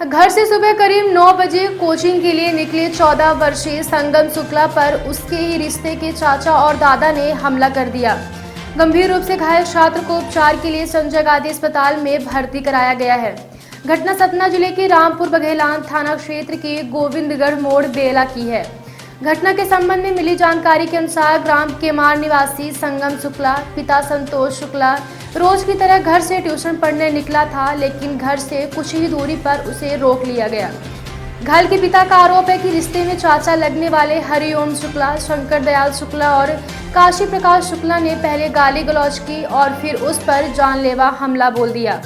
घर से सुबह करीब 9 बजे कोचिंग के लिए निकले 14 वर्षीय संगम शुक्ला पर उसके ही रिश्ते के चाचा और दादा ने हमला कर दिया। गंभीर रूप से घायल छात्र को उपचार के लिए संजय गांधी अस्पताल में भर्ती कराया गया है। घटना सतना जिले के रामपुर बघेलान थाना क्षेत्र के गोविंदगढ़ मोड़ बेला की है। घटना के संबंध में मिली जानकारी के अनुसार ग्राम केमार निवासी संगम शुक्ला पिता संतोष शुक्ला रोज की तरह घर से ट्यूशन पढ़ने निकला था, लेकिन घर से कुछ ही दूरी पर उसे रोक लिया गया। घायल के पिता का आरोप है कि रिश्ते में चाचा लगने वाले हरिओम शुक्ला, शंकर दयाल शुक्ला और काशी प्रकाश शुक्ला ने पहले गाली गलौज की और फिर उस पर जानलेवा हमला बोल दिया।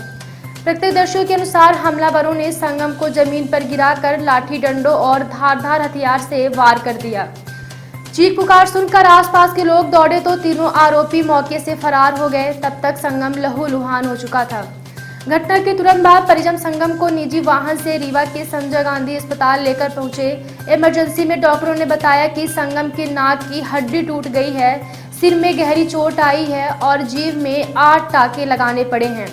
प्रत्यक्षदर्शियों के अनुसार हमलावरों ने संगम को जमीन पर गिराकर लाठी डंडों और धारदार हथियार से वार कर दिया। चीख पुकार सुनकर आसपास के लोग दौड़े तो तीनों आरोपी मौके से फरार हो गए। तब तक संगम लहूलुहान हो चुका था। घटना के तुरंत बाद परिजन संगम को निजी वाहन से रीवा के संजय गांधी अस्पताल लेकर पहुंचे। इमरजेंसी में डॉक्टरों ने बताया कि संगम के नाक की हड्डी टूट गई है, सिर में गहरी चोट आई है और जीभ में 8 टाके लगाने पड़े हैं।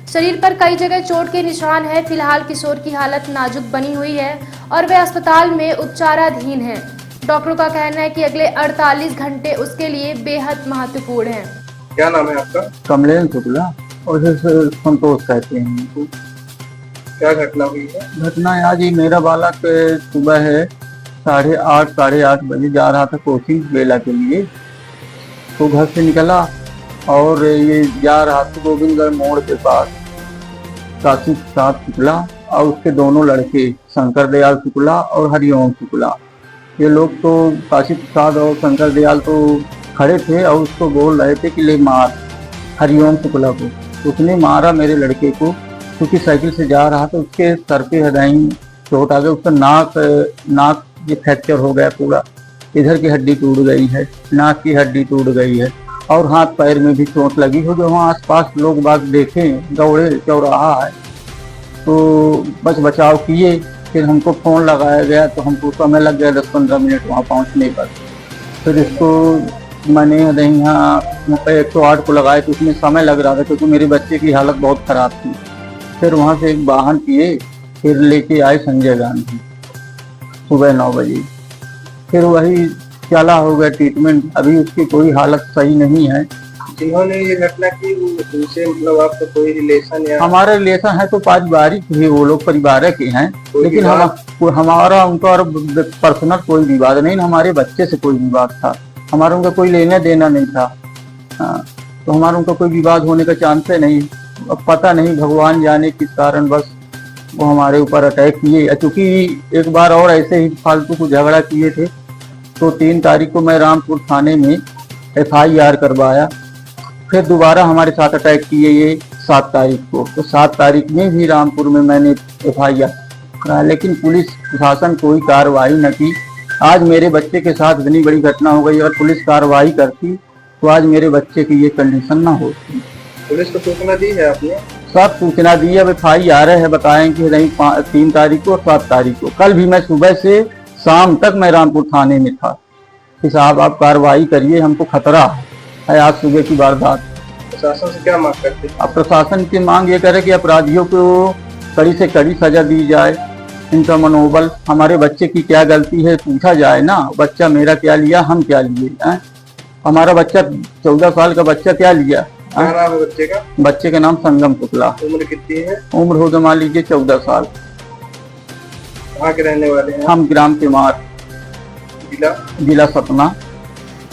शरीर पर कई जगह चोट के निशान है। फिलहाल किशोर की हालत नाजुक बनी हुई है और वे अस्पताल में उपचाराधीन है। डॉक्टरों का कहना है कि अगले 48 घंटे उसके लिए बेहद महत्वपूर्ण हैं। क्या नाम है आपका? कमलेश शुक्ला और संतोष कहते हैं इनको। क्या घटना हुई है? घटना आज ही मेरा बालक सुबह है 8:30 बजे जा रहा था कोचिंग बेला के लिए, तो घर से निकला और ये जा रहा था गोविंदगढ़ मोड़ के पास। काशी प्रसाद शुक्ला और उसके दोनों लड़के शंकर दयाल शुक्ला और हरिओम शुक्ला, ये लोग तो काशी प्रसाद और शंकर दयाल तो खड़े थे और उसको बोल रहे थे कि ले मार हरिओम शुक्ला को। उसने मारा मेरे लड़के को, क्योंकि साइकिल से जा रहा था। उसके सर पे हदाई चोट आ गई, उसका नाक ये फ्रैक्चर हो गया पूरा, इधर की हड्डी टूट गई है, नाक की हड्डी टूट गई है और हाथ पैर में भी चोट लगी हो। जो वहाँ आसपास लोग बाग देखें, दौड़े चौराहा है तो बच बचाव किए। फिर हमको फ़ोन लगाया गया तो हमको समय लग गया 10-15 मिनट वहाँ पहुँचने पर। फिर इसको मैंने यहाँ 108 को लगाया तो उसमें समय लग रहा था, क्योंकि मेरे बच्चे की हालत बहुत ख़राब थी। फिर वहाँ से एक वाहन किए, फिर लेके आए संजय गांधी सुबह 9 बजे। फिर वही चला हो गया ट्रीटमेंट। अभी उसकी कोई हालत सही नहीं है। जिन्होंने ये घटना की उनसे मतलब आपका कोई रिलेशन या? हमारा रिलेशन है तो पारिवारिक ही, वो लोग परिवार के हैं, लेकिन हमारा उनका और पर्सनल कोई विवाद नहीं। हमारे बच्चे से कोई विवाद था, हमारा उनका कोई लेना देना नहीं था। तो हमारा उनका कोई विवाद होने का चांस है नहीं। अब पता नहीं, भगवान जाने किस कारण बस वो हमारे ऊपर अटैक किए। क्योंकि एक बार और ऐसे ही फालतू को झगड़ा किए थे, तो 3 तारीख को मैं रामपुर थाने में FIR करवाया। फिर दोबारा हमारे साथ अटैक किए ये 7 तारीख को, तो 7 तारीख में भी रामपुर में मैंने FIR कराया, लेकिन पुलिस प्रशासन कोई कार्रवाई न की। आज मेरे बच्चे के साथ इतनी बड़ी घटना हो गई, और पुलिस कार्रवाई करती तो आज मेरे बच्चे की ये कंडीशन ना होती। पुलिस को सूचना दी है आपने? सब सूचना दी है। अब FIR है, बताएंगे नहीं 3 तारीख को और 7 तारीख को। कल भी मैं सुबह से शाम तक मैं रामपुर थाने में था कि साहब आप कार्रवाई करिए, हमको खतरा है। आज सुबह की वारदात। प्रशासन से क्या मांग करते हैं? अब प्रशासन की मांग ये करे कि अपराधियों को कड़ी से कड़ी सजा दी जाए। इनका मनोबल, हमारे बच्चे की क्या गलती है पूछा जाए ना। बच्चा मेरा क्या लिया, हम क्या लिए? हमारा बच्चा 14 साल का बच्चा क्या लिया? क्या नाम है बच्चे का? बच्चे का नाम संगम शुक्ला। उम्र कितनी है? उम्र हो मान लीजिए 14 साल। कहाँ के रहने वाले हैं? हम ग्राम केमार, जिला सतना।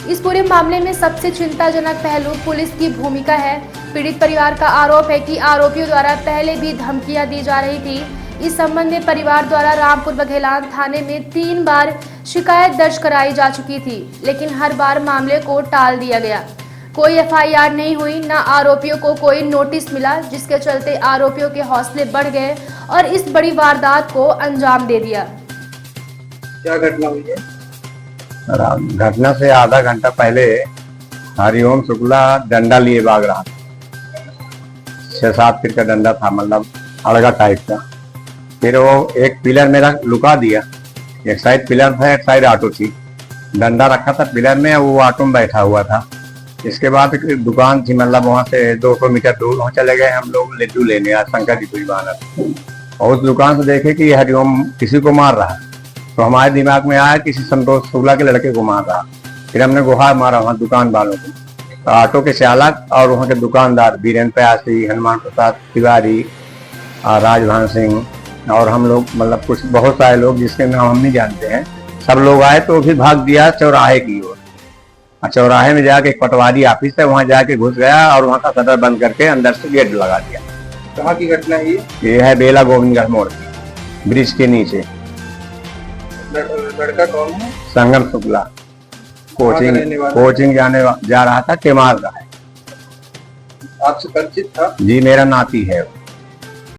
इस पूरे मामले में सबसे चिंताजनक पहलू पुलिस की भूमिका है। पीड़ित परिवार का आरोप है कि आरोपियों द्वारा पहले भी धमकियां दी जा रही थी। इस संबंध में परिवार द्वारा रामपुर बघेलान थाने में 3 बार शिकायत दर्ज कराई जा चुकी थी, लेकिन हर बार मामले को टाल दिया गया। कोई FIR नहीं हुई, न आरोपियों को कोई नोटिस मिला, जिसके चलते आरोपियों के हौसले बढ़ गए और इस बड़ी वारदात को अंजाम दे दिया। क्या घटना हुई है? घटना से आधा घंटा पहले हरिओम शुक्ला डंडा लिए भाग रहा था। 6-7 फीट का डंडा था, मतलब अड़गा टाइप का। फिर वो एक पिलर मेरा लुका दिया। एक साइड पिलर था, एक साइड ऑटो थी। डंडा रखा था पिलर में, वो ऑटो में बैठा हुआ था। इसके बाद दुकान थी, मतलब वहाँ से 200 मीटर दूर वहाँ चले गए हम लोग लड्डू लेने, आज शंकर जी की दुकान। और उस दुकान से देखे कि हरिओम किसी को मार रहा है, तो हमारे दिमाग में आया किसी संतोष शुक्ला के लड़के को मार रहा। फिर हमने गुहार मारा वहाँ दुकान वालों को, तो ऑटो के चालक और वहाँ के दुकानदार बीरेन्द्र प्यासी, हनुमान प्रसाद तिवारी, राजभान सिंह और हम लोग, मतलब कुछ बहुत सारे लोग जिसके नाम हम नहीं जानते हैं, सब लोग आए तो भी भाग दिया चौराहे की ओर। चौराहे में जाके एक पटवारी ऑफिस है, वहाँ जाके घुस गया और वहाँ का शटर बंद करके अंदर से गेट लगा दिया। कहाँ की घटना है ये है बेला गोविंदगढ़ मोड़ की, ब्रिज के नीचे। लड़का कौन है? संगम शुक्ला रहने वाला? कोचिंग जा रहा था, टेमार का है। आपसे परिचित था? जी, मेरा नाती है।